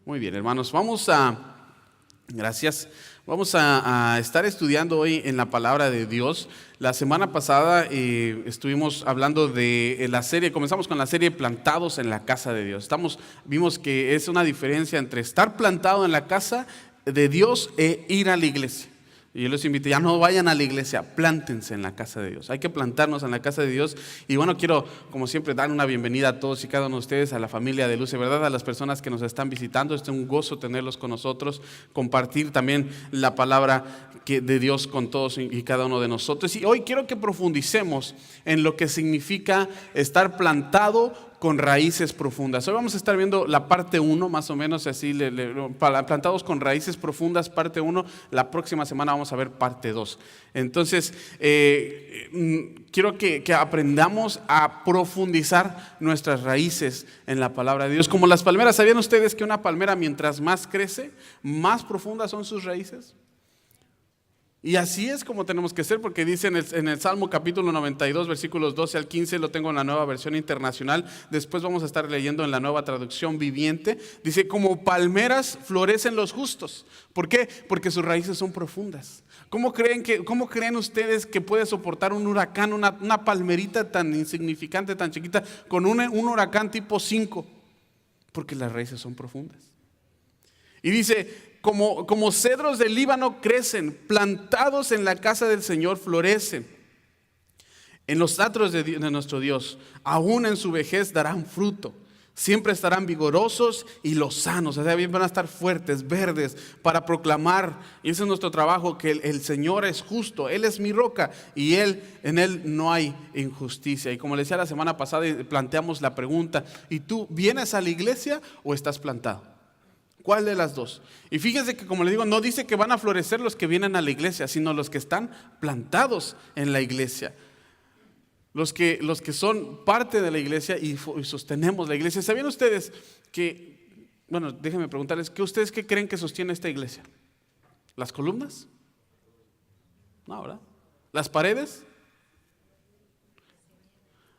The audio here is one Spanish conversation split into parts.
Muy bien, hermanos, vamos a estar estudiando hoy en la palabra de Dios. La semana pasada estuvimos hablando de la serie, comenzamos con la serie Plantados en la Casa de Dios. Vimos que es una diferencia entre estar plantado en la casa de Dios e ir a la iglesia. Y yo les invito, ya no vayan a la iglesia, plántense en la casa de Dios. Hay que plantarnos en la casa de Dios. Y bueno, quiero, como siempre, dar una bienvenida a todos y cada uno de ustedes, a la familia de Luce, ¿verdad? A las personas que nos están visitando. Es un gozo tenerlos con nosotros, compartir también la palabra de Dios con todos y cada uno de nosotros. Y hoy quiero que profundicemos en lo que significa estar plantado con raíces profundas. Hoy vamos a estar viendo la parte 1, más o menos así, plantados con raíces profundas, parte 1. La próxima semana vamos a ver parte 2. Entonces, quiero que aprendamos a profundizar nuestras raíces en la palabra de Dios. Como las palmeras, ¿sabían ustedes que una palmera mientras más crece, más profundas son sus raíces? Y así es como tenemos que ser, porque dice en el Salmo capítulo 92, versículos 12 al 15, lo tengo en la Nueva Versión Internacional, después vamos a estar leyendo en la Nueva Traducción Viviente, dice: como palmeras florecen los justos. ¿Por qué? Porque sus raíces son profundas. ¿Cómo creen ustedes que puede soportar un huracán, una palmerita tan insignificante, tan chiquita, con un huracán tipo 5? Porque las raíces son profundas. Y dice: como cedros del Líbano crecen, plantados en la casa del Señor florecen. En los atrios de nuestro Dios, aún en su vejez darán fruto. Siempre estarán vigorosos y lozanos, o sea, van a estar fuertes, verdes, para proclamar. Y ese es nuestro trabajo, que el Señor es justo, Él es mi roca y en Él no hay injusticia. Y como les decía la semana pasada, planteamos la pregunta: ¿y tú vienes a la iglesia o estás plantado? ¿Cuál de las dos? Y fíjense que, como les digo, no dice que van a florecer los que vienen a la iglesia, sino los que están plantados en la iglesia. Los que son parte de la iglesia y sostenemos la iglesia. ¿Sabían ustedes que, bueno, déjenme preguntarles, ¿ustedes qué creen que sostiene esta iglesia? ¿Las columnas? No, ¿verdad? ¿Las paredes?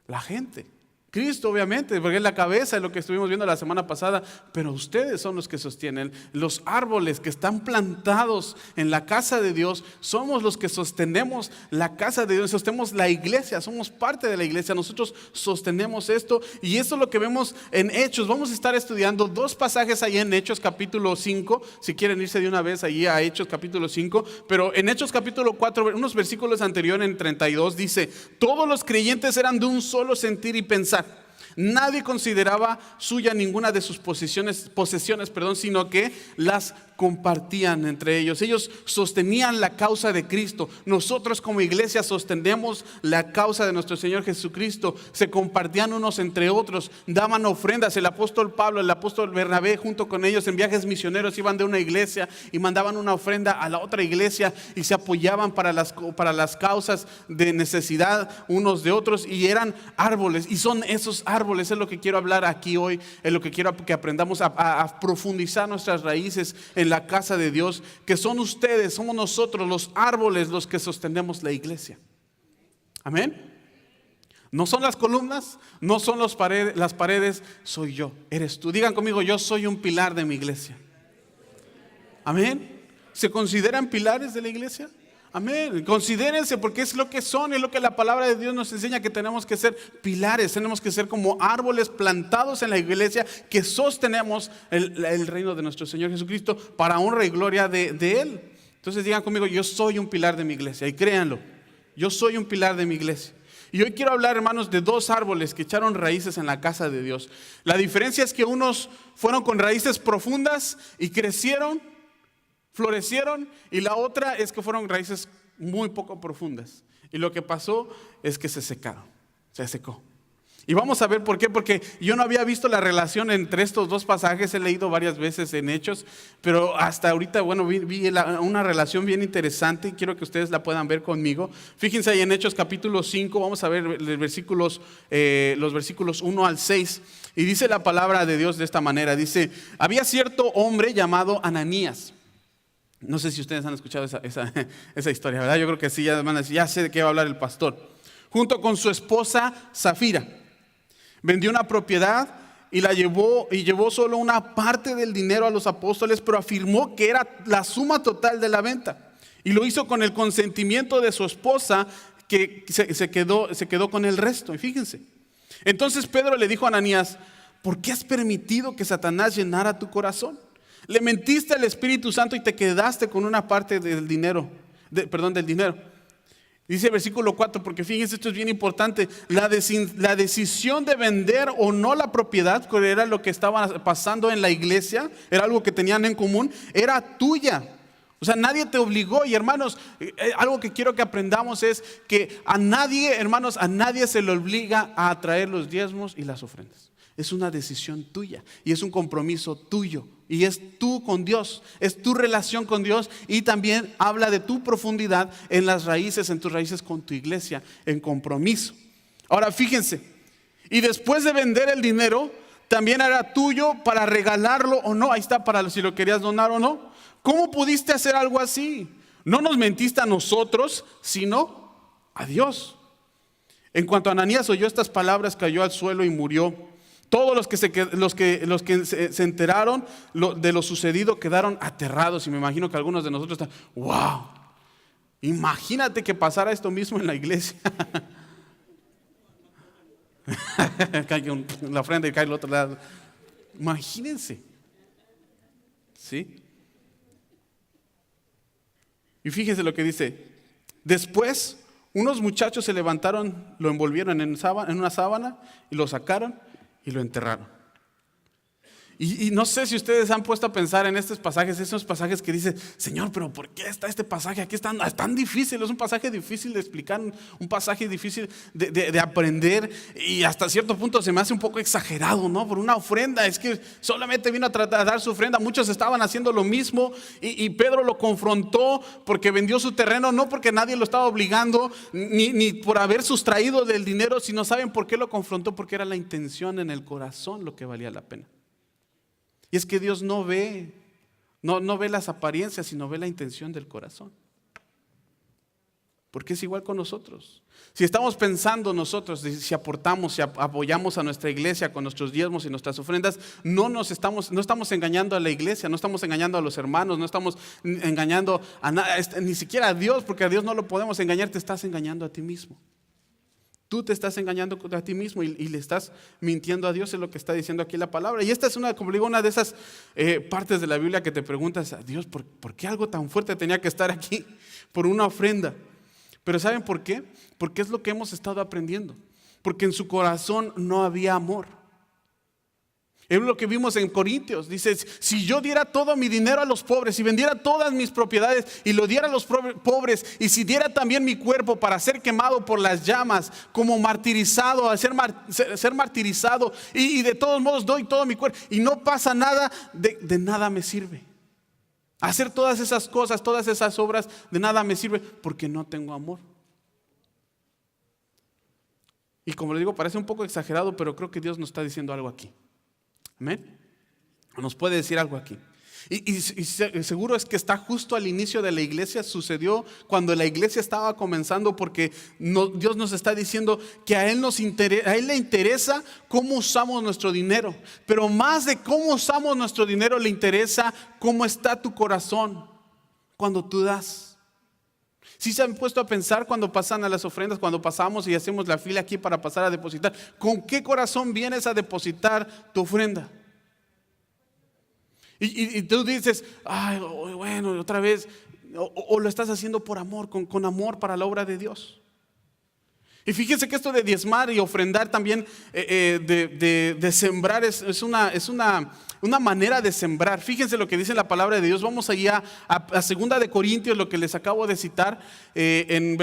La gente. Cristo, obviamente, porque es la cabeza de lo que estuvimos viendo la semana pasada, pero ustedes son los que sostienen. Los árboles que están plantados en la casa de Dios, somos los que sostenemos la casa de Dios, sostenemos la iglesia, somos parte de la iglesia, nosotros sostenemos esto. Y esto es lo que vemos en Hechos. Vamos a estar estudiando dos pasajes ahí en Hechos capítulo 5, si quieren irse de una vez allí a Hechos capítulo 5, pero en Hechos capítulo 4, unos versículos anteriores, en 32, dice: todos los creyentes eran de un solo sentir y pensar. Nadie consideraba suya ninguna de sus posesiones, sino que las compartían entre ellos. Ellos sostenían la causa de Cristo. Nosotros como iglesia sostenemos la causa de nuestro Señor Jesucristo. Se compartían unos entre otros, daban ofrendas. El apóstol Pablo, el apóstol Bernabé, junto con ellos en viajes misioneros, iban de una iglesia y mandaban una ofrenda a la otra iglesia y se apoyaban para las causas de necesidad unos de otros, y eran árboles. Y son esos árboles, es lo que quiero hablar aquí hoy, es lo que quiero que aprendamos a profundizar nuestras raíces en la casa de Dios, que son ustedes, somos nosotros los árboles los que sostenemos la iglesia. Amén. No son las columnas, no son las paredes, soy yo, eres tú. Digan conmigo: yo soy un pilar de mi iglesia. Amén. ¿Se consideran pilares de la iglesia? Amén. Considérense, porque es lo que son, es lo que la palabra de Dios nos enseña, que tenemos que ser pilares, tenemos que ser como árboles plantados en la iglesia, que sostenemos el reino de nuestro Señor Jesucristo para honra y gloria de Él. Entonces digan conmigo: yo soy un pilar de mi iglesia, y créanlo, yo soy un pilar de mi iglesia. Y hoy quiero hablar, hermanos, de dos árboles que echaron raíces en la casa de Dios. La diferencia es que unos fueron con raíces profundas y crecieron, florecieron, y la otra es que fueron raíces muy poco profundas. Y lo que pasó es que se secó. Y vamos a ver por qué, porque yo no había visto la relación entre estos dos pasajes. He leído varias veces en Hechos, pero hasta ahorita, bueno, vi una relación bien interesante y quiero que ustedes la puedan ver conmigo. Fíjense ahí en Hechos capítulo 5, vamos a ver los versículos 1 al 6. Y dice la palabra de Dios de esta manera, dice: había cierto hombre llamado Ananías. No sé si ustedes han escuchado esa historia, ¿verdad? Yo creo que sí, ya sé de qué va a hablar el pastor. Junto con su esposa Zafira, vendió una propiedad y llevó solo una parte del dinero a los apóstoles, pero afirmó que era la suma total de la venta. Y lo hizo con el consentimiento de su esposa, que se quedó con el resto. Y fíjense. Entonces Pedro le dijo a Ananías: ¿por qué has permitido que Satanás llenara tu corazón? Le mentiste al Espíritu Santo y te quedaste con una parte del dinero. Del dinero. Dice el versículo 4, porque fíjense, esto es bien importante. La decisión de vender o no la propiedad, que era lo que estaba pasando en la iglesia, era algo que tenían en común, era tuya. O sea, nadie te obligó. Y hermanos, algo que quiero que aprendamos es que a nadie se le obliga a traer los diezmos y las ofrendas. Es una decisión tuya y es un compromiso tuyo. Y es tú con Dios, es tu relación con Dios, y también habla de tu profundidad en las raíces, en tus raíces con tu iglesia, en compromiso. Ahora fíjense, y después de vender el dinero, también era tuyo para regalarlo o no. Ahí está, para si lo querías donar o no. ¿Cómo pudiste hacer algo así? No nos mentiste a nosotros, sino a Dios. En cuanto a Ananías oyó estas palabras, cayó al suelo y murió. Todos los que se enteraron de lo sucedido quedaron aterrados. Y me imagino que algunos de nosotros están: wow, imagínate que pasara esto mismo en la iglesia. Cae la ofrenda y cae al otro lado. Imagínense. ¿Sí? Y fíjense lo que dice. Después, unos muchachos se levantaron, lo envolvieron en una sábana y lo sacaron y lo enterraron. Y no sé si ustedes han puesto a pensar en estos pasajes, esos pasajes que dicen: Señor, pero ¿por qué está este pasaje aquí? Es tan difícil, es un pasaje difícil de explicar, un pasaje difícil de aprender, y hasta cierto punto se me hace un poco exagerado, ¿no? Por una ofrenda, es que solamente vino a tratar de dar su ofrenda. Muchos estaban haciendo lo mismo y Pedro lo confrontó porque vendió su terreno, no porque nadie lo estaba obligando, ni por haber sustraído del dinero, sino ¿saben por qué lo confrontó? Porque era la intención en el corazón lo que valía la pena. Y es que Dios no ve las apariencias, sino ve la intención del corazón. Porque es igual con nosotros. Si estamos pensando nosotros, si aportamos, si apoyamos a nuestra iglesia con nuestros diezmos y nuestras ofrendas, no estamos engañando a la iglesia, no estamos engañando a los hermanos, no estamos engañando a ni siquiera a Dios, porque a Dios no lo podemos engañar, te estás engañando a ti mismo. Tú te estás engañando a ti mismo y le estás mintiendo a Dios, es lo que está diciendo aquí la palabra. Y esta es como digo, una de esas partes de la Biblia que te preguntas: a Dios, ¿por qué algo tan fuerte tenía que estar aquí por una ofrenda? Pero ¿saben por qué? Porque es lo que hemos estado aprendiendo. Porque en su corazón no había amor. Es lo que vimos en Corintios. Dice: si yo diera todo mi dinero a los pobres, si vendiera todas mis propiedades y lo diera a los pobres, y si diera también mi cuerpo para ser quemado por las llamas, como martirizado, ser martirizado, y de todos modos doy todo mi cuerpo y no pasa nada, de nada me sirve. Hacer todas esas cosas, todas esas obras, de nada me sirve porque no tengo amor. Y como le digo, parece un poco exagerado, pero creo que Dios nos está diciendo algo aquí. Amén. Nos puede decir algo aquí. Y seguro es que está justo al inicio de la iglesia. Sucedió cuando la iglesia estaba comenzando, porque Dios nos está diciendo que a Él le interesa cómo usamos nuestro dinero. Pero más de cómo usamos nuestro dinero, le interesa cómo está tu corazón cuando tú das. Si se han puesto a pensar cuando pasan a las ofrendas, cuando pasamos y hacemos la fila aquí para pasar a depositar, ¿con qué corazón vienes a depositar tu ofrenda? Y tú dices: ay, bueno, otra vez, o lo estás haciendo por amor, con amor para la obra de Dios. Y fíjense que esto de diezmar y ofrendar también, de sembrar, es una manera de sembrar. Fíjense lo que dice la palabra de Dios. Vamos allá a 2 de Corintios, lo que les acabo de citar, en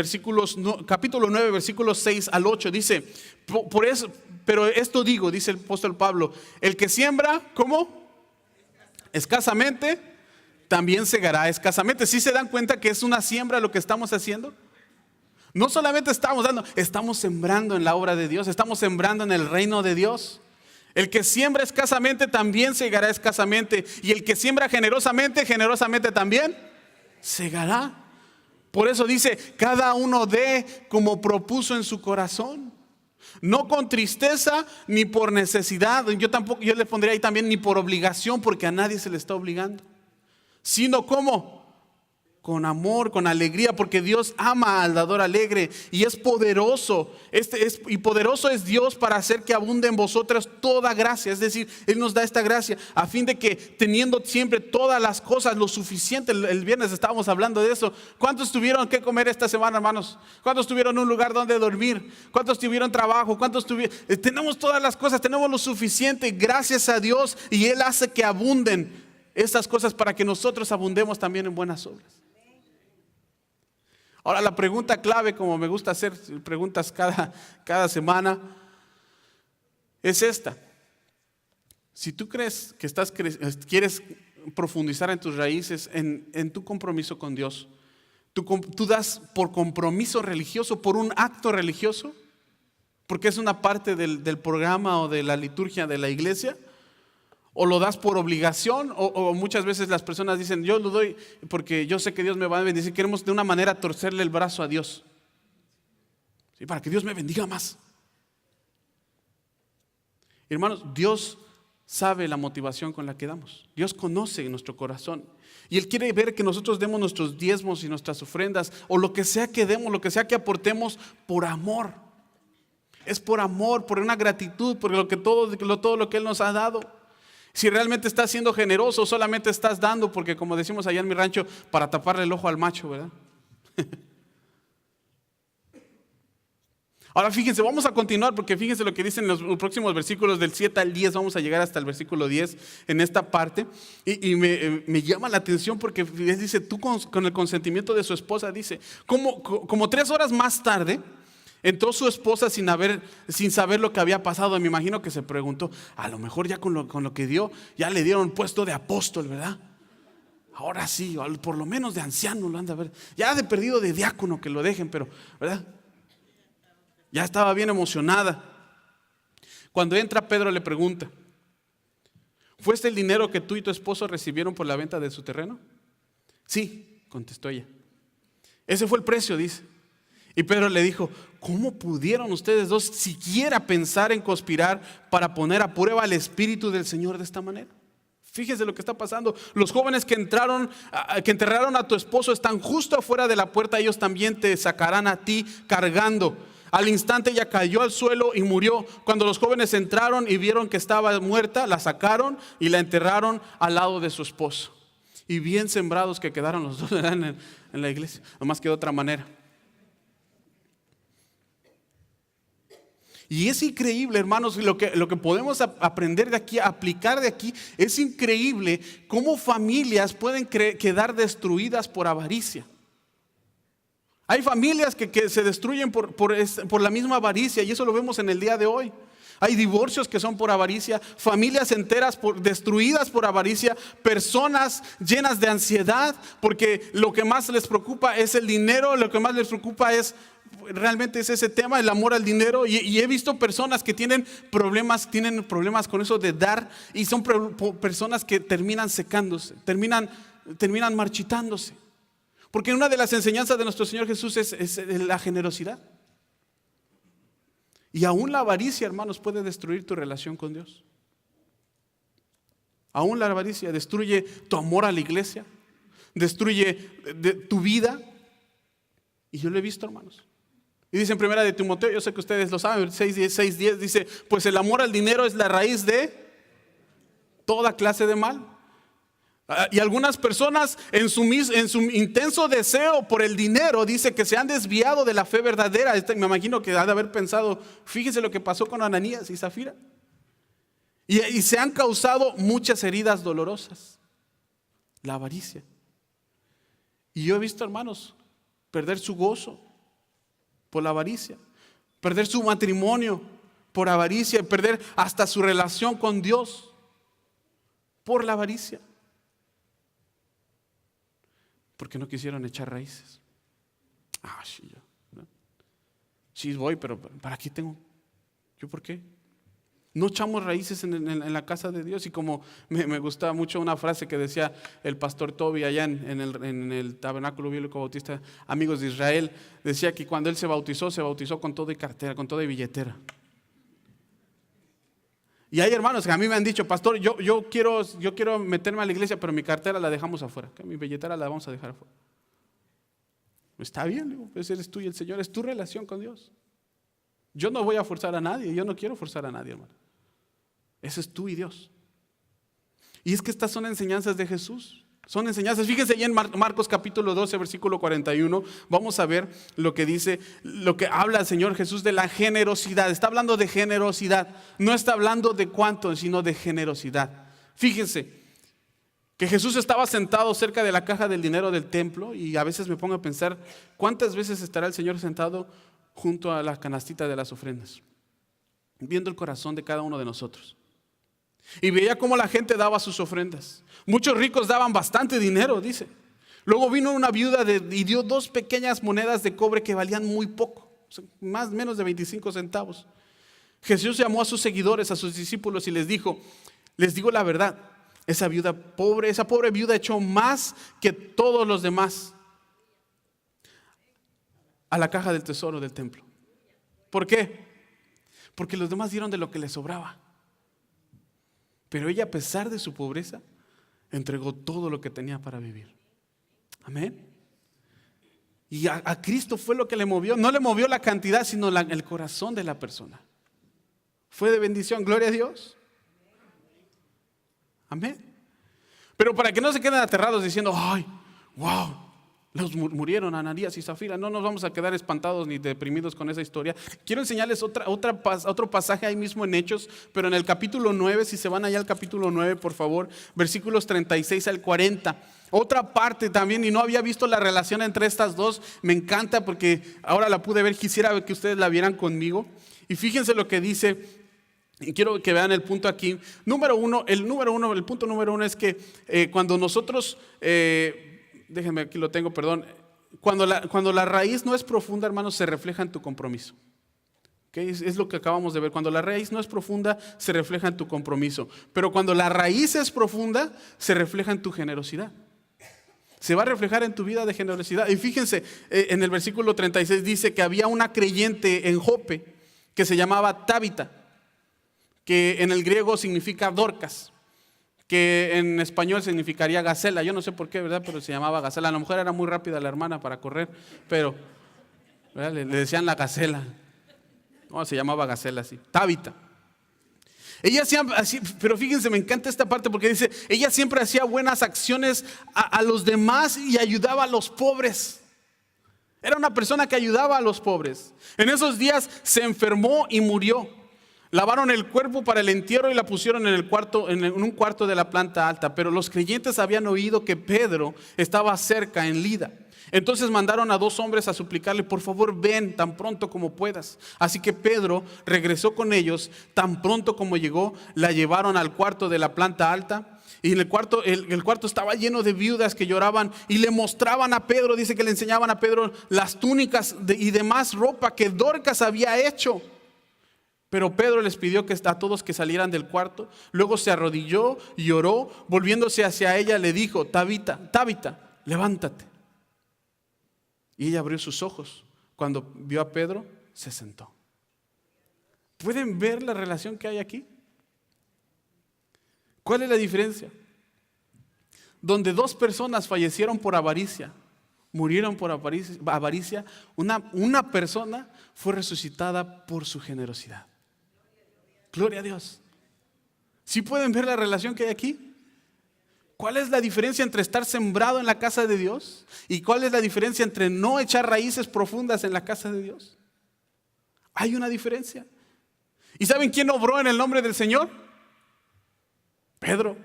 capítulo 9, versículos 6 al 8. Dice: por eso, pero esto digo, dice el apóstol Pablo, el que siembra, ¿cómo? Escasamente, también segará escasamente. ¿Sí se dan cuenta que es una siembra lo que estamos haciendo? No solamente estamos sembrando en la obra de Dios, estamos sembrando en el reino de Dios. El que siembra escasamente también segará escasamente, y el que siembra generosamente, generosamente también segará. Por eso dice: cada uno dé como propuso en su corazón. No con tristeza ni por necesidad. Yo le pondría ahí también ni por obligación, porque a nadie se le está obligando. Sino ¿cómo? Con amor, con alegría, porque Dios ama al dador alegre y es poderoso. Y poderoso es Dios para hacer que abunde en vosotras toda gracia. Es decir, Él nos da esta gracia a fin de que teniendo siempre todas las cosas lo suficiente. El viernes estábamos hablando de eso. ¿Cuántos tuvieron que comer esta semana, hermanos? ¿Cuántos tuvieron un lugar donde dormir? ¿Cuántos tuvieron trabajo? Tenemos todas las cosas, tenemos lo suficiente, gracias a Dios, y Él hace que abunden estas cosas para que nosotros abundemos también en buenas obras. Ahora la pregunta clave, como me gusta hacer preguntas cada semana, es esta. Si tú crees que quieres profundizar en tus raíces, en tu compromiso con Dios, tú das por compromiso religioso, por un acto religioso, porque es una parte del programa o de la liturgia de la iglesia, o lo das por obligación, o muchas veces las personas dicen, yo lo doy porque yo sé que Dios me va a bendecir. Queremos de una manera torcerle el brazo a Dios, ¿sí? Para que Dios me bendiga más. Hermanos, Dios sabe la motivación con la que damos. Dios conoce nuestro corazón y Él quiere ver que nosotros demos nuestros diezmos y nuestras ofrendas, o lo que sea que demos, lo que sea que aportemos, por amor. Es por amor, por una gratitud, por todo lo que Él nos ha dado. Si realmente estás siendo generoso, solamente estás dando porque, como decimos allá en mi rancho, para taparle el ojo al macho, ¿verdad? Ahora fíjense, vamos a continuar, porque fíjense lo que dicen los próximos versículos del 7 al 10, vamos a llegar hasta el versículo 10 en esta parte, y me llama la atención porque dice, tú con el consentimiento de su esposa, dice, como 3 horas más tarde, entró su esposa sin saber lo que había pasado. Me imagino que se preguntó, a lo mejor ya con lo que dio, ya le dieron puesto de apóstol, ¿verdad? Ahora sí, por lo menos de anciano lo anda a ver. Ya de perdido de diácono que lo dejen, pero, ¿verdad? Ya estaba bien emocionada. Cuando entra, Pedro le pregunta, ¿fue este el dinero que tú y tu esposo recibieron por la venta de su terreno? Sí, contestó ella. Ese fue el precio, dice. Y Pedro le dijo, ¿cómo pudieron ustedes dos siquiera pensar en conspirar para poner a prueba al Espíritu del Señor de esta manera? Fíjese lo que está pasando. Los jóvenes que enterraron a tu esposo están justo afuera de la puerta. Ellos también te sacarán a ti cargando. Al instante ella cayó al suelo y murió. Cuando los jóvenes entraron y vieron que estaba muerta, la sacaron y la enterraron al lado de su esposo. Y bien sembrados que quedaron los dos en la iglesia. Nomás que de otra manera. Y es increíble, hermanos, lo que podemos aprender de aquí, aplicar de aquí. Es increíble cómo familias pueden quedar destruidas por avaricia. Hay familias que se destruyen por la misma avaricia, y eso lo vemos en el día de hoy. Hay divorcios que son por avaricia, familias enteras destruidas por avaricia, personas llenas de ansiedad porque lo que más les preocupa es el dinero, lo que más les preocupa realmente es ese tema, el amor al dinero. Y he visto personas que tienen problemas con eso de dar, y son personas que terminan secándose, terminan marchitándose. Porque una de las enseñanzas de nuestro Señor Jesús es la generosidad. Y aún la avaricia, hermanos, puede destruir tu relación con Dios. Aún la avaricia destruye tu amor a la iglesia, destruye tu vida. Y yo lo he visto, hermanos. Y dice en 1 de Timoteo, yo sé que ustedes lo saben, 6:10 dice, pues el amor al dinero es la raíz de toda clase de mal. Y algunas personas en su intenso deseo por el dinero, dice que se han desviado de la fe verdadera. Me imagino que ha de haber pensado, fíjese lo que pasó con Ananías y Zafira. Y se han causado muchas heridas dolorosas. La avaricia. Y yo he visto, hermanos, perder su gozo por la avaricia, perder su matrimonio por avaricia, perder hasta su relación con Dios por la avaricia. Porque no quisieron echar raíces. Sí, yo, ¿no? Sí voy, pero ¿para qué tengo? ¿Yo por qué? No echamos raíces en la casa de Dios. Y como me gustaba mucho una frase que decía el pastor Toby allá en el Tabernáculo Bíblico Bautista Amigos de Israel, decía que cuando él se bautizó con todo y cartera, con todo y billetera. Y hay hermanos que a mí me han dicho, pastor, yo quiero meterme a la iglesia, pero mi cartera la dejamos afuera, que mi billetera la vamos a dejar afuera. Está bien, digo, pues eres tú y el Señor, es tu relación con Dios. Yo no voy a forzar a nadie, yo no quiero forzar a nadie, hermano. Eso es tú y Dios. Y es que estas son enseñanzas de Jesús. Son enseñanzas. Fíjense ahí en Marcos capítulo 12, versículo 41. Vamos a ver lo que dice, lo que habla el Señor Jesús de la generosidad. Está hablando de generosidad. No está hablando de cuánto, sino de generosidad. Fíjense que Jesús estaba sentado cerca de la caja del dinero del templo. Y a veces me pongo a pensar, ¿cuántas veces estará el Señor sentado junto a la canastita de las ofrendas? Viendo el corazón de cada uno de nosotros. Y veía cómo la gente daba sus ofrendas. Muchos ricos daban bastante dinero, dice. Luego vino una viuda y dio 2 pequeñas monedas de cobre que valían muy poco, o sea, menos de 25 centavos. Jesús llamó a sus seguidores, a sus discípulos y les dijo, les digo la verdad, esa pobre viuda echó más que todos los demás a la caja del tesoro del templo. ¿Por qué? Porque los demás dieron de lo que les sobraba. Pero ella, a pesar de su pobreza, entregó todo lo que tenía para vivir. Amén. Y a Cristo fue lo que le movió. No le movió la cantidad, sino el corazón de la persona. Fue de bendición, gloria a Dios. Amén. Pero para que no se queden aterrados diciendo, ay, wow, los murieron Ananías y Zafira. No nos vamos a quedar espantados ni deprimidos con esa historia. Quiero enseñarles otro pasaje ahí mismo en Hechos, pero en el capítulo 9, si se van allá al capítulo 9, por favor, versículos 36 al 40. Otra parte también, y no había visto la relación entre estas dos. Me encanta porque ahora la pude ver, quisiera que ustedes la vieran conmigo. Y fíjense lo que dice, y quiero que vean el punto aquí. El punto número uno es que cuando nosotros... déjenme, aquí lo tengo, perdón. Cuando la raíz no es profunda, hermanos, se refleja en tu compromiso. ¿Okay? Es lo que acabamos de ver. Cuando la raíz no es profunda, se refleja en tu compromiso. Pero cuando la raíz es profunda, se refleja en tu generosidad. Se va a reflejar en tu vida de generosidad. Y fíjense, en el versículo 36 dice que había una creyente en Jope que se llamaba Tabita, que en el griego significa Dorcas, que en español significaría gacela. Yo no sé por qué, ¿verdad? Pero se llamaba gacela. A lo mejor era muy rápida la hermana para correr, pero le decían la gacela. No, se llamaba gacela así, Tabita. Ella hacía, pero fíjense, me encanta esta parte porque dice, ella siempre hacía buenas acciones a los demás y ayudaba a los pobres. Era una persona que ayudaba a los pobres. En esos días se enfermó y murió. Lavaron el cuerpo para el entierro y la pusieron en un cuarto de la planta alta. Pero los creyentes habían oído que Pedro estaba cerca en Lida. Entonces mandaron a 2 hombres a suplicarle, por favor ven tan pronto como puedas. Así que Pedro regresó con ellos. Tan pronto como llegó, la llevaron al cuarto de la planta alta. Y en el cuarto estaba lleno de viudas que lloraban y le mostraban a Pedro, dice que le enseñaban a Pedro las túnicas y demás ropa que Dorcas había hecho. Pero Pedro les pidió a todos que salieran del cuarto. Luego se arrodilló y oró. Volviéndose hacia ella le dijo, Tabita, levántate. Y ella abrió sus ojos. Cuando vio a Pedro, se sentó. ¿Pueden ver la relación que hay aquí? ¿Cuál es la diferencia? Donde 2 personas fallecieron por avaricia, murieron por avaricia, una persona fue resucitada por su generosidad. Gloria a Dios. ¿Sí pueden ver la relación que hay aquí? ¿Cuál es la diferencia entre estar sembrado en la casa de Dios y cuál es la diferencia entre no echar raíces profundas en la casa de Dios? Hay una diferencia. ¿Y saben quién obró en el nombre del Señor? Pedro.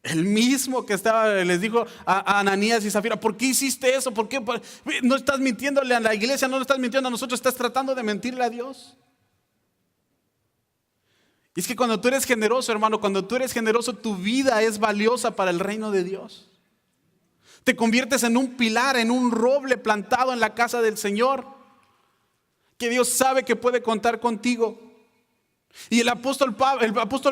El mismo que les dijo a Ananías y Zafira, ¿por qué hiciste eso? ¿Por qué? No estás mintiéndole a la iglesia, no lo estás mintiendo a nosotros, estás tratando de mentirle a Dios. Y es que cuando tú eres generoso, hermano, cuando tú eres generoso, tu vida es valiosa para el reino de Dios. Te conviertes en un pilar, en un roble plantado en la casa del Señor, que Dios sabe que puede contar contigo. Y el apóstol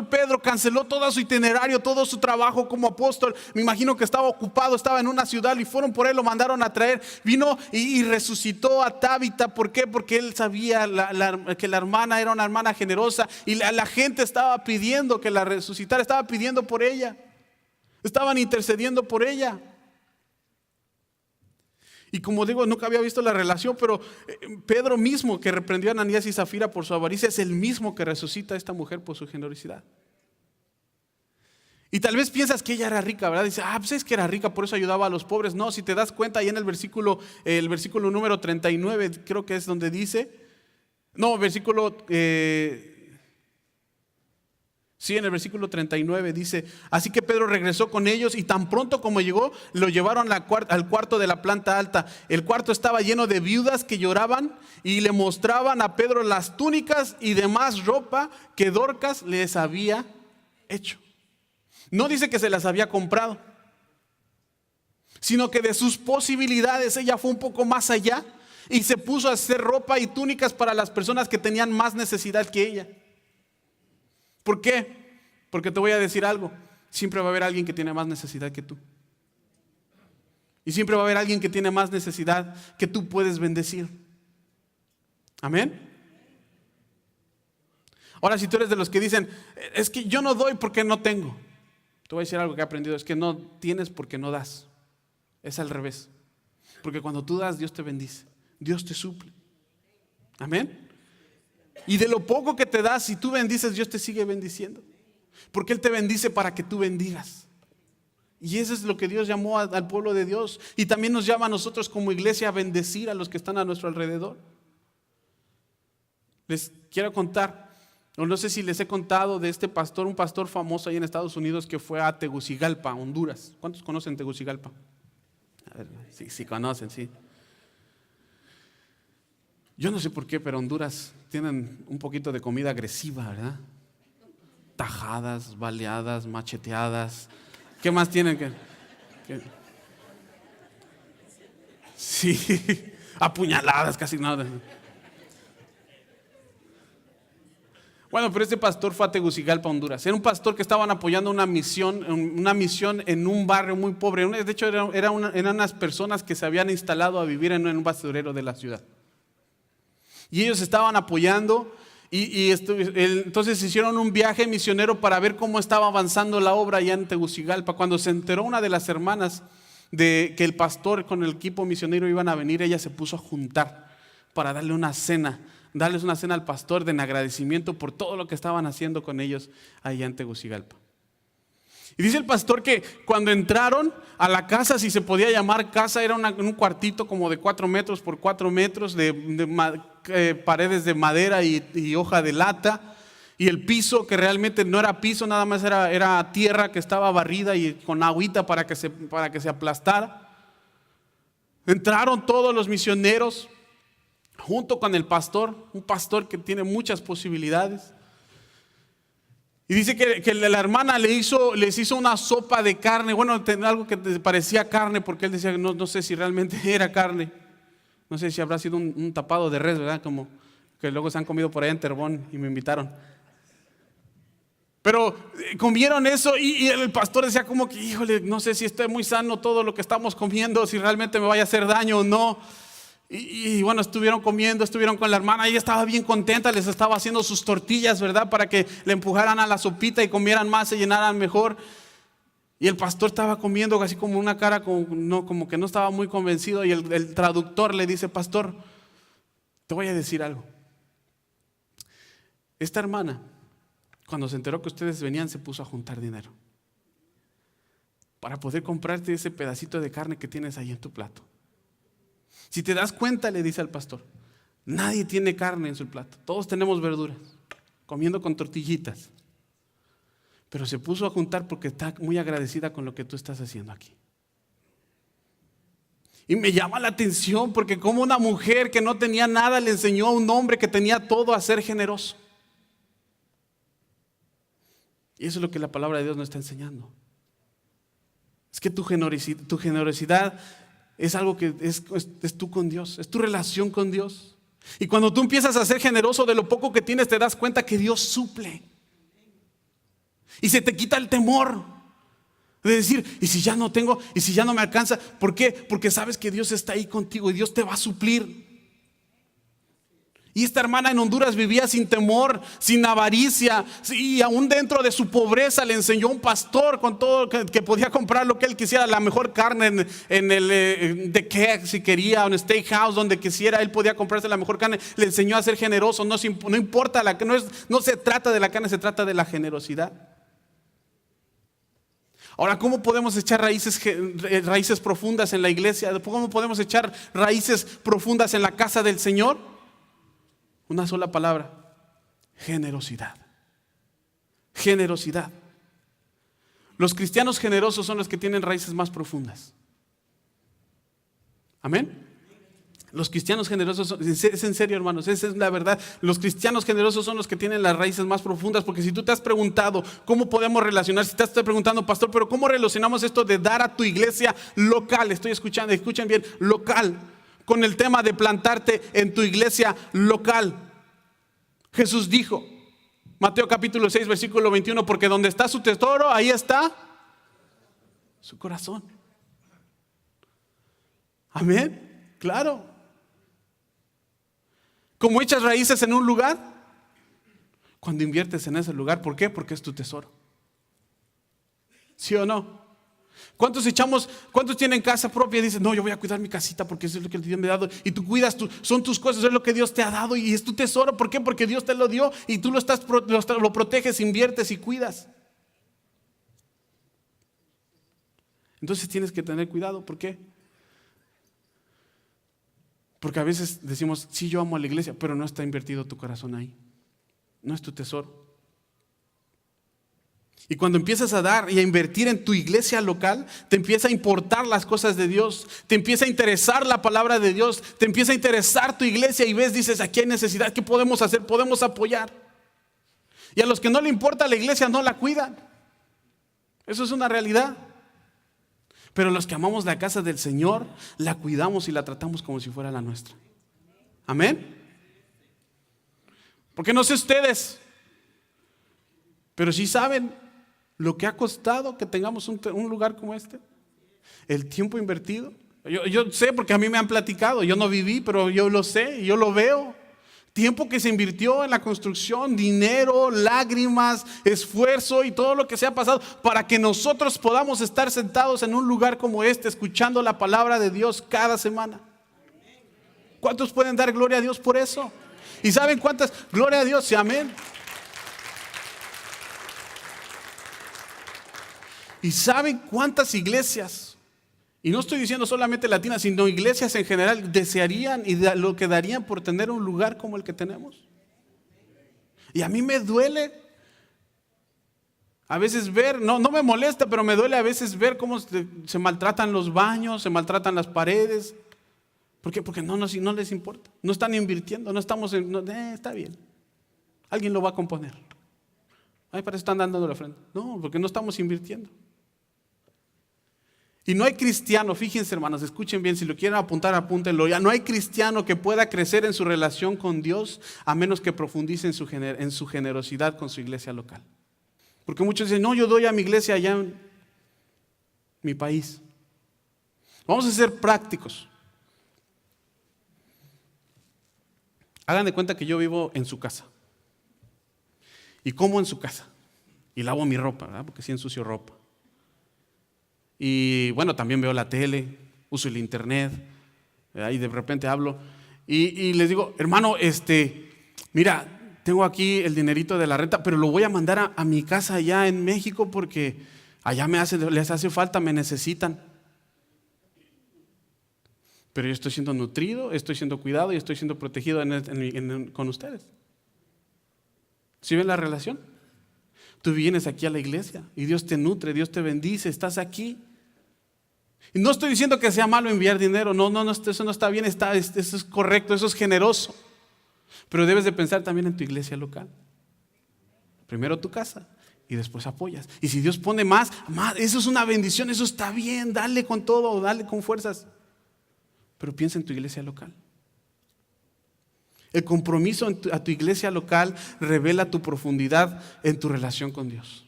Pedro canceló todo su itinerario, todo su trabajo como apóstol. Me imagino que estaba ocupado, estaba en una ciudad y fueron por él, lo mandaron a traer. Vino y resucitó a Tabita. ¿Por qué? Porque él sabía que la hermana era una hermana generosa y la gente estaba pidiendo que la resucitara, estaba pidiendo por ella. Estaban intercediendo por ella. Y como digo, nunca había visto la relación, pero Pedro mismo, que reprendió a Ananías y Zafira por su avaricia, es el mismo que resucita a esta mujer por su generosidad. Y tal vez piensas que ella era rica, ¿verdad? Dice, pues es que era rica, por eso ayudaba a los pobres. No, si te das cuenta, ahí en el versículo número 39, creo que es donde dice, en el versículo 39 dice, así que Pedro regresó con ellos y tan pronto como llegó, lo llevaron al cuarto de la planta alta. El cuarto estaba lleno de viudas que lloraban y le mostraban a Pedro las túnicas y demás ropa que Dorcas les había hecho. No dice que se las había comprado, sino que de sus posibilidades ella fue un poco más allá y se puso a hacer ropa y túnicas para las personas que tenían más necesidad que ella. ¿Por qué? Porque te voy a decir algo. Siempre va a haber alguien que tiene más necesidad que tú. Y siempre va a haber alguien que tiene más necesidad que tú puedes bendecir. Amén. Ahora, si tú eres de los que dicen, es que yo no doy porque no tengo. Te voy a decir algo que he aprendido, es que no tienes porque no das. Es al revés. Porque cuando tú das, Dios te bendice. Dios te suple. Amén. Y de lo poco que te das, si tú bendices, Dios te sigue bendiciendo. Porque Él te bendice para que tú bendigas. Y eso es lo que Dios llamó al pueblo de Dios. Y también nos llama a nosotros como iglesia a bendecir a los que están a nuestro alrededor. Les quiero contar, o no sé si les he contado de este pastor, un pastor famoso ahí en Estados Unidos que fue a Tegucigalpa, Honduras. ¿Cuántos conocen Tegucigalpa? A ver, sí conocen, sí. Yo no sé por qué, pero Honduras tienen un poquito de comida agresiva, ¿verdad? Tajadas, baleadas, macheteadas. ¿Qué más tienen que? Sí, apuñaladas, casi nada. Bueno, pero este pastor fue a Tegucigalpa, Honduras. Era un pastor que estaban apoyando una misión en un barrio muy pobre. De hecho, eran unas personas que se habían instalado a vivir en un basurero de la ciudad. Y ellos estaban apoyando entonces hicieron un viaje misionero para ver cómo estaba avanzando la obra allá en Tegucigalpa. Cuando se enteró una de las hermanas de que el pastor con el equipo misionero iban a venir, ella se puso a juntar para darles una cena al pastor en agradecimiento por todo lo que estaban haciendo con ellos allá en Tegucigalpa. Y dice el pastor que cuando entraron a la casa, si se podía llamar casa, era un cuartito como de 4 metros por 4 metros, paredes de madera y hoja de lata. Y el piso, que realmente no era piso, nada más era tierra que estaba barrida y con agüita para que se aplastara. Entraron todos los misioneros junto con el pastor, un pastor que tiene muchas posibilidades. Y dice que la hermana les hizo una sopa de carne, bueno, algo que parecía carne, porque él decía, no sé si realmente era carne. No sé si habrá sido un tapado de res, ¿verdad? Como que luego se han comido por allá en Terbón y me invitaron. Pero comieron eso y el pastor decía como que, híjole, no sé si estoy muy sano todo lo que estamos comiendo, si realmente me vaya a hacer daño o no. Y bueno, estuvieron comiendo, estuvieron con la hermana, ella estaba bien contenta, les estaba haciendo sus tortillas, ¿verdad? Para que le empujaran a la sopita y comieran más, se llenaran mejor. Y el pastor estaba comiendo así como una cara como que no estaba muy convencido. Y el traductor le dice, pastor, te voy a decir algo. Esta hermana, cuando se enteró que ustedes venían, se puso a juntar dinero para poder comprarte ese pedacito de carne que tienes ahí en tu plato. Si te das cuenta, le dice al pastor, nadie tiene carne en su plato, todos tenemos verduras, comiendo con tortillitas. Pero se puso a juntar porque está muy agradecida con lo que tú estás haciendo aquí. Y me llama la atención porque como una mujer que no tenía nada le enseñó a un hombre que tenía todo a ser generoso. Y eso es lo que la palabra de Dios nos está enseñando. Es que tu generosidad es algo que es tú con Dios, es tu relación con Dios. Y cuando tú empiezas a ser generoso de lo poco que tienes, te das cuenta que Dios suple. Y se te quita el temor de decir, ¿y si ya no tengo? ¿Y si ya no me alcanza? ¿Por qué? Porque sabes que Dios está ahí contigo y Dios te va a suplir. Y esta hermana en Honduras vivía sin temor, sin avaricia, y aún dentro de su pobreza le enseñó un pastor con todo que podía comprar lo que él quisiera, la mejor carne en el de Keg si quería, en Steakhouse, donde quisiera, él podía comprarse la mejor carne. Le enseñó a ser generoso, no importa, no se trata de la carne, se trata de la generosidad. Ahora, ¿cómo podemos echar raíces profundas en la iglesia? ¿Cómo podemos echar raíces profundas en la casa del Señor? Una sola palabra: generosidad. Generosidad. Los cristianos generosos son los que tienen raíces más profundas. Amén. Los cristianos generosos, es en serio, hermanos, esa es la verdad. Los cristianos generosos son los que tienen las raíces más profundas, porque si tú te has preguntado cómo podemos relacionar, si te estás preguntando, pastor, pero ¿cómo relacionamos esto de dar a tu iglesia local? Escuchen bien, local, con el tema de plantarte en tu iglesia local. Jesús dijo, Mateo capítulo 6, versículo 21, porque donde está su tesoro, ahí está su corazón. Amén, claro. ¿Cómo echas raíces en un lugar? Cuando inviertes en ese lugar. ¿Por qué? Porque es tu tesoro. ¿Sí o no? ¿Cuántos tienen casa propia y dicen, no, yo voy a cuidar mi casita porque eso es lo que Dios me ha dado? Y tú cuidas, son tus cosas, es lo que Dios te ha dado y es tu tesoro. ¿Por qué? Porque Dios te lo dio y tú lo proteges, inviertes y cuidas. Entonces tienes que tener cuidado. ¿Por qué? Porque a veces decimos, sí, yo amo a la iglesia, pero no está invertido tu corazón ahí. No es tu tesoro. Y cuando empiezas a dar y a invertir en tu iglesia local, te empieza a importar las cosas de Dios, te empieza a interesar la palabra de Dios, te empieza a interesar tu iglesia y dices, aquí hay necesidad, ¿qué podemos hacer? Podemos apoyar. Y a los que no le importa la iglesia no la cuidan. Eso es una realidad. Pero los que amamos la casa del Señor, la cuidamos y la tratamos como si fuera la nuestra. Amén. Porque no sé ustedes, pero sí saben lo que ha costado que tengamos un lugar como este. El tiempo invertido. Yo sé porque a mí me han platicado. Yo no viví, pero yo lo sé, yo lo veo. Tiempo que se invirtió en la construcción, dinero, lágrimas, esfuerzo y todo lo que se ha pasado para que nosotros podamos estar sentados en un lugar como este, escuchando la palabra de Dios cada semana. ¿Cuántos pueden dar gloria a Dios por eso? ¿Y saben cuántas? Gloria a Dios, sí, amén. ¿Y saben cuántas iglesias? Y no estoy diciendo solamente latinas, sino iglesias en general desearían y lo que darían por tener un lugar como el que tenemos. Y a mí me duele a veces ver, no me molesta, pero me duele a veces ver cómo se maltratan los baños, se maltratan las paredes. ¿Por qué? Porque no les importa, no están invirtiendo, está bien, alguien lo va a componer. Ay, para eso están dando la ofrenda. No, porque no estamos invirtiendo. Y no hay cristiano, fíjense hermanos, escuchen bien, si lo quieren apuntar, apúntenlo ya. No hay cristiano que pueda crecer en su relación con Dios a menos que profundice en su generosidad con su iglesia local. Porque muchos dicen, no, yo doy a mi iglesia allá en mi país. Vamos a ser prácticos. Hagan de cuenta que yo vivo en su casa. Y como en su casa. Y lavo mi ropa, ¿verdad? Porque sí ensucio ropa. Y bueno, también veo la tele, uso el internet, ¿verdad? Y de repente hablo y les digo, hermano, mira, tengo aquí el dinerito de la renta, pero lo voy a mandar a mi casa allá en México porque allá les hace falta, me necesitan. Pero yo estoy siendo nutrido, estoy siendo cuidado y estoy siendo protegido con ustedes. ¿Sí ven la relación? Tú vienes aquí a la iglesia y Dios te nutre, Dios te bendice, estás aquí. Y no estoy diciendo que sea malo enviar dinero, no, eso no está bien, eso es correcto, eso es generoso. Pero debes de pensar también en tu iglesia local. Primero tu casa y después apoyas. Y si Dios pone más, eso es una bendición, eso está bien, dale con todo, dale con fuerzas. Pero piensa en tu iglesia local. El compromiso a tu iglesia local revela tu profundidad en tu relación con Dios.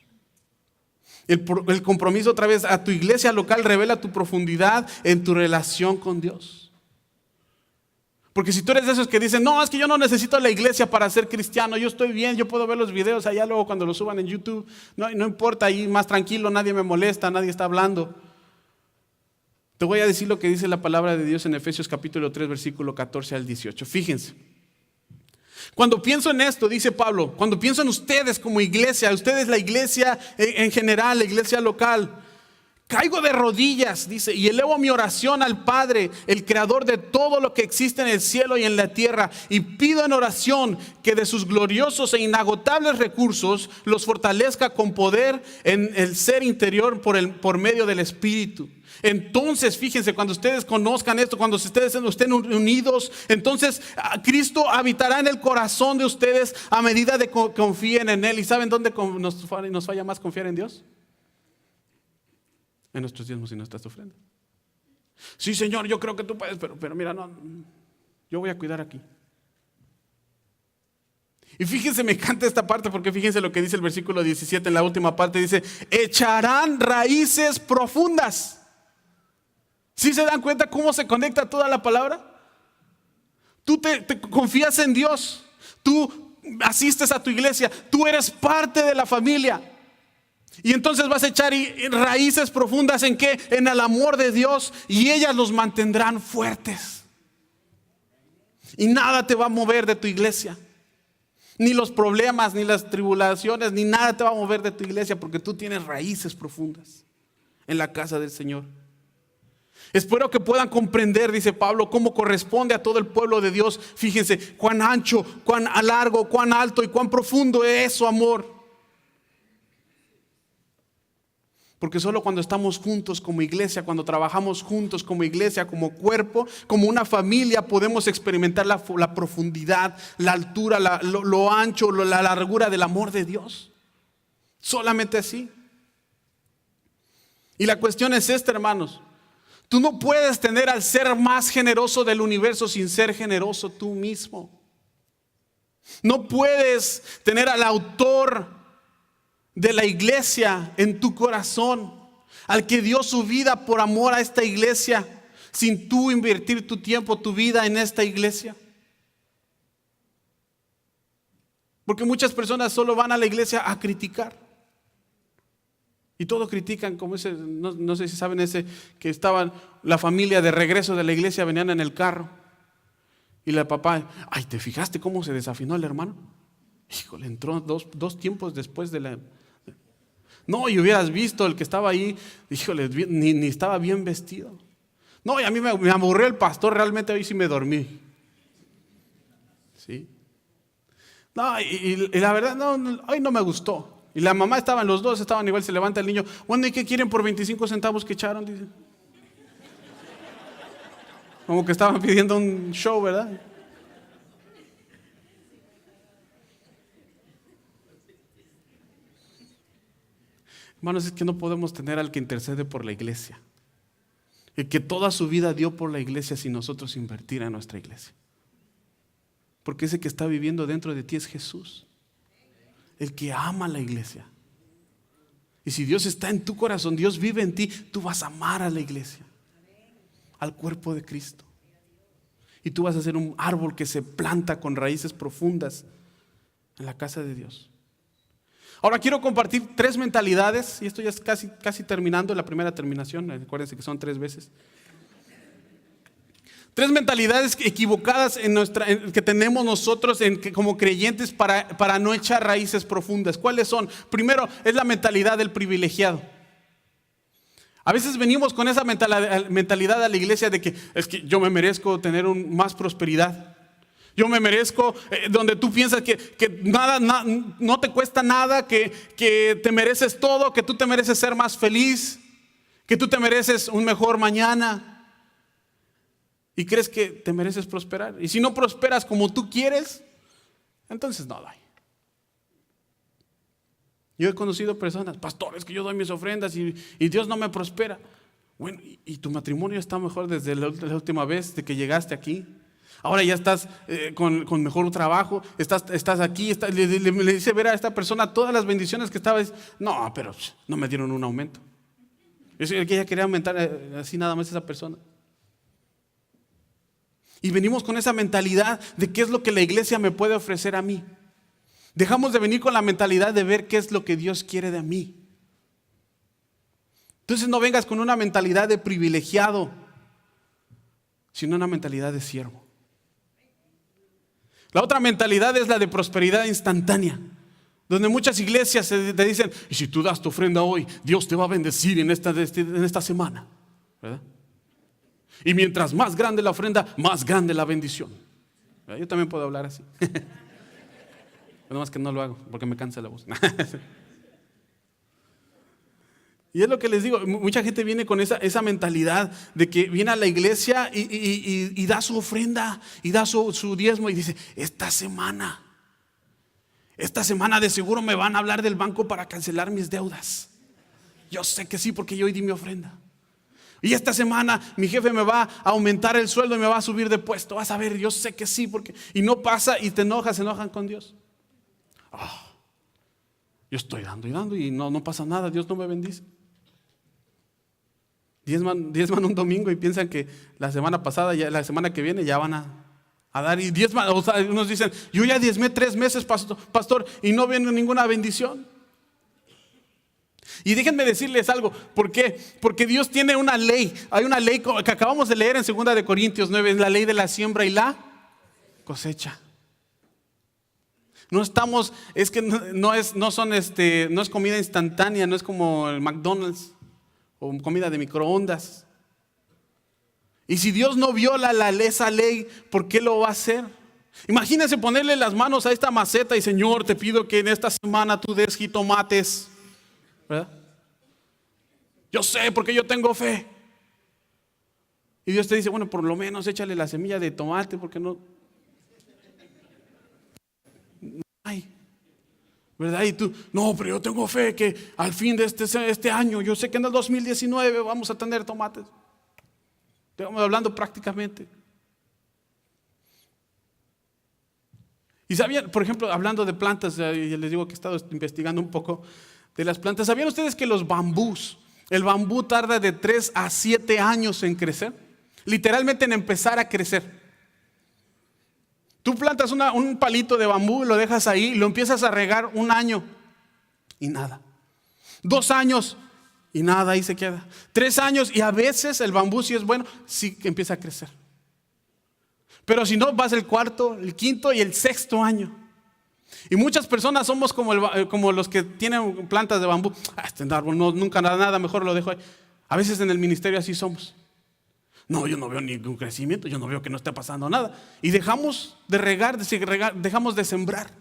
El compromiso otra vez a tu iglesia local revela tu profundidad en tu relación con Dios. Porque si tú eres de esos que dicen, no, es que yo no necesito la iglesia para ser cristiano, yo estoy bien, yo puedo ver los videos allá luego cuando los suban en YouTube, no importa, ahí más tranquilo, nadie me molesta, nadie está hablando. Te voy a decir lo que dice la palabra de Dios en Efesios capítulo 3, versículo 14 al 18. Fíjense. Cuando pienso en esto, dice Pablo, cuando pienso en ustedes como iglesia, ustedes la iglesia en general, la iglesia local, caigo de rodillas, dice, y elevo mi oración al Padre, el creador de todo lo que existe en el cielo y en la tierra, y pido en oración que de sus gloriosos e inagotables recursos los fortalezca con poder en el ser interior por medio del Espíritu. Entonces, fíjense, cuando ustedes conozcan esto, cuando ustedes estén unidos, entonces Cristo habitará en el corazón de ustedes a medida de que confíen en Él. ¿Y saben dónde nos falla más confiar en Dios? En nuestros diezmos y nuestras ofrendas. Sí, Señor, yo creo que tú puedes, pero mira, no, yo voy a cuidar aquí. Y fíjense, me encanta esta parte porque fíjense lo que dice el versículo 17 en la última parte, dice, echarán raíces profundas. ¿Sí se dan cuenta cómo se conecta toda la palabra? Tú te confías en Dios, tú asistes a tu iglesia, tú eres parte de la familia. Y entonces vas a echar raíces profundas ¿en qué? En el amor de Dios, y ellas los mantendrán fuertes. Y nada te va a mover de tu iglesia. Ni los problemas, ni las tribulaciones, ni nada te va a mover de tu iglesia, porque tú tienes raíces profundas en la casa del Señor. Espero que puedan comprender, dice Pablo, cómo corresponde a todo el pueblo de Dios. Fíjense cuán ancho, cuán largo, cuán alto y cuán profundo es su amor. Porque solo cuando estamos juntos como iglesia, cuando trabajamos juntos como iglesia, como cuerpo, como una familia, podemos experimentar la profundidad, la altura, lo ancho, la largura del amor de Dios. Solamente así. Y la cuestión es esta, hermanos. Tú no puedes tener al ser más generoso del universo sin ser generoso tú mismo. No puedes tener al autor de la iglesia en tu corazón, al que dio su vida por amor a esta iglesia, sin tú invertir tu tiempo, tu vida en esta iglesia. Porque muchas personas solo van a la iglesia a criticar. Y todo critican, como ese, no sé si saben ese, que estaban la familia de regreso de la iglesia, venían en el carro. Y la papá, ay, ¿te fijaste cómo se desafinó el hermano? Híjole, entró dos tiempos después de la... No, y hubieras visto el que estaba ahí, híjole, ni estaba bien vestido. No, y a mí me aburrió el pastor, realmente hoy sí me dormí. ¿Sí? No, y la verdad, no, hoy no me gustó. Y la mamá los dos estaban igual, se levanta el niño. Bueno, ¿y qué quieren por 25 centavos que echaron? Dice. Como que estaban pidiendo un show, ¿verdad? Hermanos, es que no podemos tener al que intercede por la iglesia, el que toda su vida dio por la iglesia, sin nosotros invertir en nuestra iglesia. Porque ese que está viviendo dentro de ti es Jesús, el que ama a la iglesia. Y si Dios está en tu corazón, Dios vive en ti, tú vas a amar a la iglesia, al cuerpo de Cristo. Y tú vas a ser un árbol que se planta con raíces profundas en la casa de Dios. Ahora quiero compartir 3 mentalidades, y esto ya es casi terminando, la primera terminación, acuérdense que son 3 veces. 3 mentalidades equivocadas que tenemos nosotros como creyentes para no echar raíces profundas. ¿Cuáles son? Primero, es la mentalidad del privilegiado. A veces venimos con esa mentalidad a la iglesia de que es que yo me merezco tener más prosperidad. Yo me merezco, donde tú piensas que nada, no te cuesta nada, que te mereces todo, que tú te mereces ser más feliz, que tú te mereces un mejor mañana. Y crees que te mereces prosperar. Y si no prosperas como tú quieres, entonces no hay. Yo he conocido personas, pastores, que yo doy mis ofrendas y Dios no me prospera. Bueno, y tu matrimonio está mejor desde la última vez de que llegaste aquí. Ahora ya estás con mejor trabajo, estás aquí, le dice ver a esta persona todas las bendiciones que estaba. No, pero no me dieron un aumento. Es que ella quería aumentar así nada más esa persona. Y venimos con esa mentalidad de qué es lo que la iglesia me puede ofrecer a mí. Dejamos de venir con la mentalidad de ver qué es lo que Dios quiere de mí. Entonces no vengas con una mentalidad de privilegiado, sino una mentalidad de siervo. La otra mentalidad es la de prosperidad instantánea, donde muchas iglesias te dicen, y si tú das tu ofrenda hoy, Dios te va a bendecir en esta semana, ¿verdad? Y mientras más grande la ofrenda, más grande la bendición. Yo también puedo hablar así. Nada más que no lo hago, porque me cansa la voz. Y es lo que les digo, mucha gente viene con esa mentalidad de que viene a la iglesia y da su ofrenda y da su diezmo y dice, esta semana de seguro me van a hablar del banco para cancelar mis deudas. Yo sé que sí, porque yo hoy di mi ofrenda. Y esta semana mi jefe me va a aumentar el sueldo y me va a subir de puesto. Vas a ver, yo sé que sí, porque y no pasa y se enojan con Dios. Yo estoy dando y dando y no pasa nada, Dios no me bendice. Diezman un domingo y piensan que la semana pasada, la semana que viene ya van a dar. Y diezman, o sea, unos dicen, yo ya diezmé 3 meses, pastor, y no viene ninguna bendición. Y déjenme decirles algo, ¿por qué? Porque Dios tiene una ley. Hay una ley que acabamos de leer en 2 de Corintios 9, es la ley de la siembra y la cosecha. No estamos, es que no es comida instantánea, no es como el McDonald's o comida de microondas. Y si Dios no viola esa ley, ¿por qué lo va a hacer? Imagínense ponerle las manos a esta maceta y Señor, te pido que en esta semana tú des jitomates, ¿verdad? Yo sé porque yo tengo fe. Y Dios te dice, bueno, por lo menos échale la semilla de tomate porque no hay, ¿verdad? Y tú, no, pero yo tengo fe que al fin de este año, yo sé que en el 2019 vamos a tener tomates. Estamos hablando prácticamente. Y sabían, por ejemplo, hablando de plantas, les digo que he estado investigando un poco de las plantas. ¿Sabían ustedes que el bambú tarda de 3 a 7 años en crecer? Literalmente en empezar a crecer. Tú plantas un palito de bambú, lo dejas ahí, lo empiezas a regar 1 año y nada. 2 años y nada, ahí se queda. 3 años y a veces el bambú, si es bueno, sí que empieza a crecer. Pero si no, vas el 4, el 5 y el 6º año. Y muchas personas somos como los que tienen plantas de bambú. Este árbol nunca nada, mejor lo dejo ahí. A veces en el ministerio así somos. No, yo no veo ningún crecimiento, yo no veo que no esté pasando nada. Y dejamos de regar, dejamos de sembrar,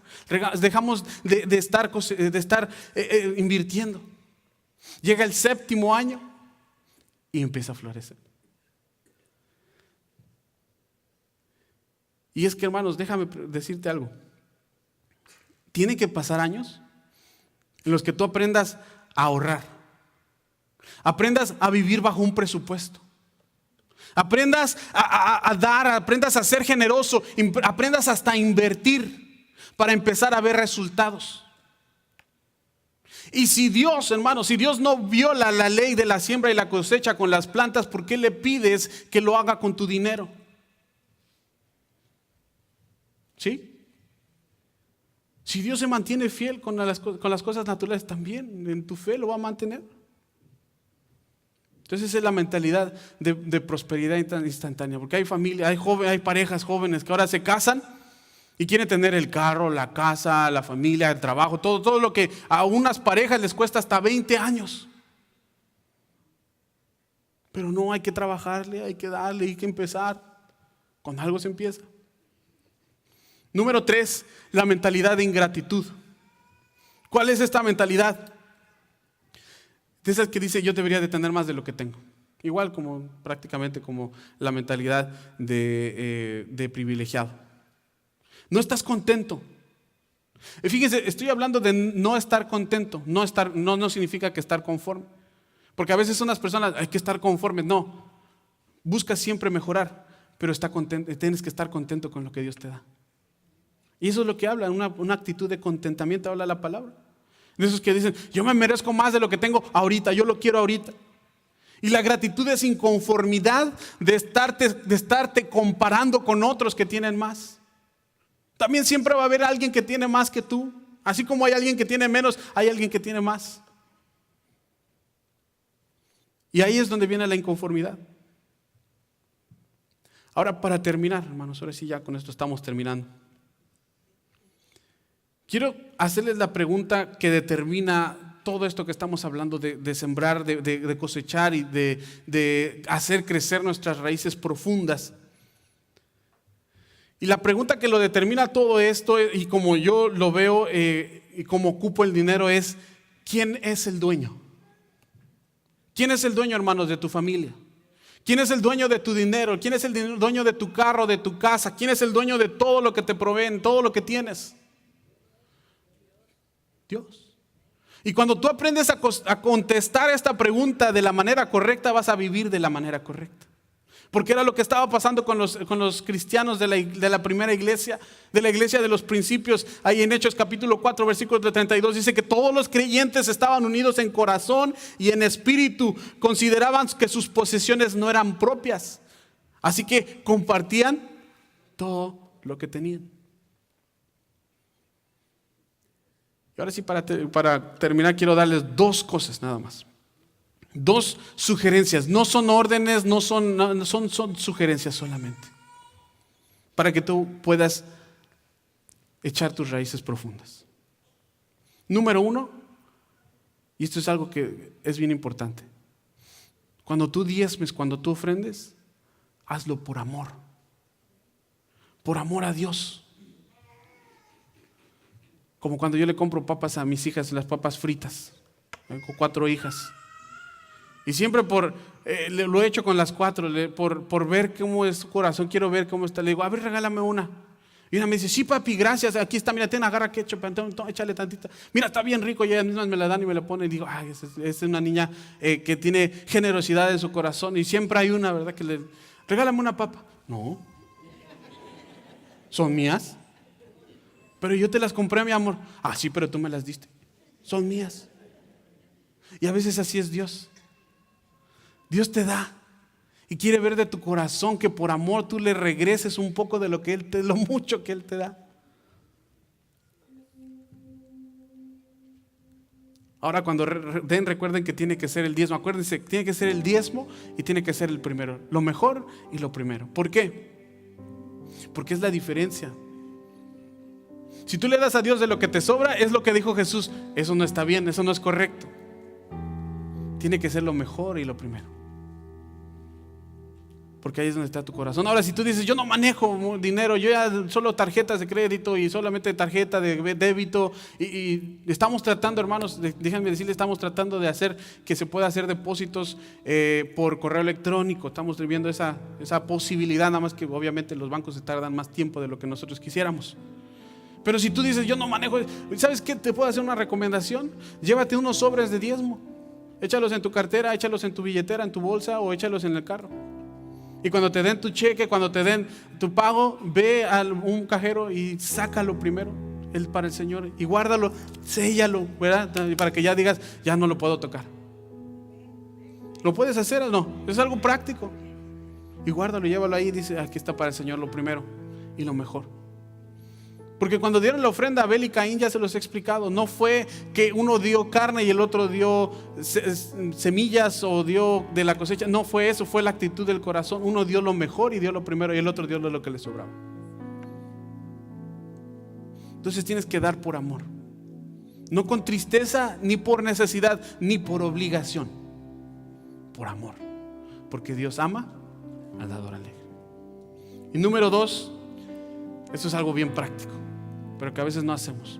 dejamos de estar invirtiendo. Llega el 7º año y empieza a florecer. Y es que, hermanos, déjame decirte algo. Tiene que pasar años en los que tú aprendas a ahorrar, aprendas a vivir bajo un presupuesto, aprendas a dar, aprendas a ser generoso, aprendas hasta a invertir para empezar a ver resultados. Y si Dios, hermanos, si Dios no viola la ley de la siembra y la cosecha con las plantas, ¿por qué le pides que lo haga con tu dinero? ¿Sí? Si Dios se mantiene fiel con las cosas naturales, también en tu fe lo va a mantener. Entonces esa es la mentalidad de prosperidad instantánea. Porque hay familias, hay parejas jóvenes que ahora se casan y quieren tener el carro, la casa, la familia, el trabajo, todo lo que a unas parejas les cuesta hasta 20 años. Pero no, hay que trabajarle, hay que darle, hay que empezar. Con algo se empieza. Número 3, la mentalidad de ingratitud. ¿Cuál es esta mentalidad? De esas que dice, yo debería de tener más de lo que tengo. Igual prácticamente como la mentalidad de privilegiado. No estás contento. Fíjense, estoy hablando de no estar contento. No significa que estar conforme. Porque a veces unas personas hay que estar conformes. No, busca siempre mejorar. pero tienes que estar contento con lo que Dios te da. Y eso es lo que habla, una actitud de contentamiento, habla la palabra. De esos que dicen, yo me merezco más de lo que tengo ahorita, yo lo quiero ahorita. Y la gratitud es inconformidad de estarte comparando con otros que tienen más. También siempre va a haber alguien que tiene más que tú. Así como hay alguien que tiene menos, hay alguien que tiene más. Y ahí es donde viene la inconformidad. Ahora, para terminar, hermanos, ahora sí ya con esto estamos terminando. Quiero hacerles la pregunta que determina todo esto que estamos hablando de sembrar, de cosechar y de hacer crecer nuestras raíces profundas. Y la pregunta que lo determina todo esto, y como yo lo veo y como ocupo el dinero, es: ¿quién es el dueño? ¿Quién es el dueño, hermanos, de tu familia? ¿Quién es el dueño de tu dinero? ¿Quién es el dueño de tu carro, de tu casa? ¿Quién es el dueño de todo lo que te proveen, todo lo que tienes? Dios. Y cuando tú aprendes a contestar esta pregunta de la manera correcta, vas a vivir de la manera correcta. Porque era lo que estaba pasando con los cristianos de la primera iglesia, de la iglesia de los principios. Ahí en Hechos capítulo 4, versículo 32 dice que todos los creyentes estaban unidos en corazón y en espíritu. Consideraban que sus posesiones no eran propias. Así que compartían todo lo que tenían. Y ahora sí, para terminar, quiero darles dos cosas nada más. Dos sugerencias, no son órdenes, son sugerencias solamente. Para que tú puedas echar tus raíces profundas. Número 1, y esto es algo que es bien importante. Cuando tú diezmes, cuando tú ofrendes, hazlo por amor. Por amor a Dios. Como cuando yo le compro papas a mis hijas, las papas fritas. Tengo 4 hijas. Y siempre lo he hecho con las 4, por ver cómo es su corazón, quiero ver cómo está. Le digo, a ver, regálame una. Y una me dice, sí papi, gracias, aquí está, mira, agarra ketchup, échale tantita. Mira, está bien rico, y ellas mismas me la dan y me la ponen. Y digo, ay, es una niña que tiene generosidad en su corazón. Y siempre hay una, ¿verdad? Regálame una papa. No. ¿Son mías? Pero yo te las compré, mi amor. Ah, sí, pero tú me las diste. Son mías. Y a veces así es Dios. Dios te da y quiere ver de tu corazón que por amor tú le regreses un poco de lo mucho que Él te da. Ahora cuando den, recuerden que tiene que ser el diezmo. Acuérdense, tiene que ser el diezmo y tiene que ser el primero. Lo mejor y lo primero. ¿Por qué? Porque es la diferencia. Si tú le das a Dios de lo que te sobra, es lo que dijo Jesús. Eso no está bien, eso no es correcto. Tiene que ser lo mejor y lo primero. Porque ahí es donde está tu corazón. Ahora, si tú dices, yo no manejo dinero, yo ya solo tarjetas de crédito y solamente tarjeta de débito, y estamos tratando, hermanos, déjenme decirles, estamos tratando de hacer que se pueda hacer depósitos por correo electrónico. Estamos viendo esa posibilidad, nada más que obviamente los bancos se tardan más tiempo de lo que nosotros quisiéramos. Pero si tú dices, yo no manejo, ¿sabes qué? Te puedo hacer una recomendación. Llévate unos sobres de diezmo. Échalos en tu cartera, échalos en tu billetera, en tu bolsa, o échalos en el carro. Y cuando te den tu cheque, cuando te den tu pago, ve a un cajero y sácalo primero para el Señor y guárdalo, séllalo, ¿verdad? Para que ya digas, ya no lo puedo tocar. ¿Lo puedes hacer o no? Es algo práctico. Y guárdalo, llévalo ahí y dice, aquí está para el Señor lo primero y lo mejor. Porque cuando dieron la ofrenda a Abel y Caín, ya se los he explicado, no fue que uno dio carne y el otro dio semillas o dio de la cosecha. No fue eso, fue la actitud del corazón. Uno dio lo mejor y dio lo primero, y el otro dio lo que le sobraba. Entonces tienes que dar por amor, no con tristeza, ni por necesidad, ni por obligación. Por amor, porque Dios ama al dador alegre. Y número 2, esto es algo bien práctico, pero que a veces no hacemos.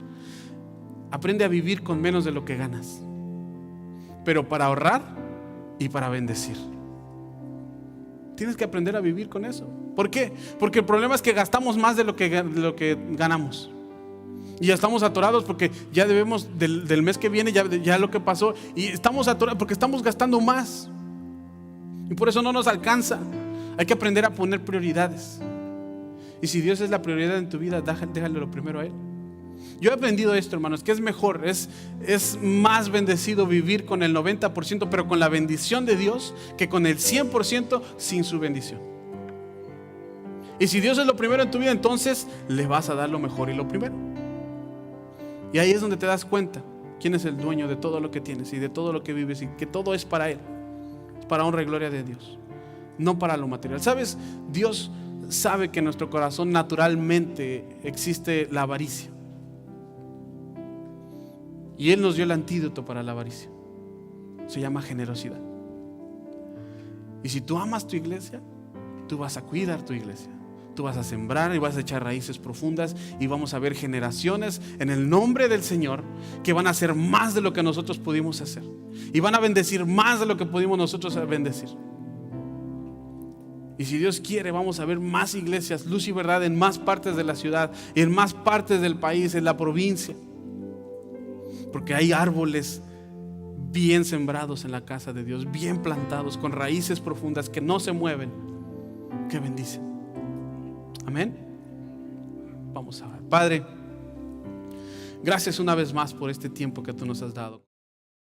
Aprende a vivir con menos de lo que ganas, pero para ahorrar y para bendecir. Tienes que aprender a vivir con eso. ¿Por qué? Porque el problema es que gastamos más de lo que ganamos. Y ya estamos atorados porque ya debemos del mes que viene, ya lo que pasó. Y estamos atorados porque estamos gastando más. Y por eso no nos alcanza. Hay que aprender a poner prioridades. Y si Dios es la prioridad en tu vida, déjale lo primero a Él. Yo he aprendido esto, hermanos, que es mejor, es más bendecido vivir con el 90%, pero con la bendición de Dios, que con el 100% sin su bendición. Y si Dios es lo primero en tu vida, entonces le vas a dar lo mejor y lo primero. Y ahí es donde te das cuenta quién es el dueño de todo lo que tienes y de todo lo que vives, y que todo es para Él, para honra y gloria de Dios, no para lo material. ¿Sabes? Dios sabe que en nuestro corazón naturalmente existe la avaricia. Y Él nos dio el antídoto para la avaricia. Se llama generosidad. Y si tú amas tu iglesia, tú vas a cuidar tu iglesia. Tú vas a sembrar y vas a echar raíces profundas, y vamos a ver generaciones en el nombre del Señor que van a hacer más de lo que nosotros pudimos hacer. Y van a bendecir más de lo que pudimos nosotros bendecir. Y si Dios quiere, vamos a ver más iglesias, luz y verdad, en más partes de la ciudad, en más partes del país, en la provincia. Porque hay árboles bien sembrados en la casa de Dios, bien plantados, con raíces profundas que no se mueven, que bendicen. Amén. Vamos a ver. Padre, gracias una vez más por este tiempo que tú nos has dado.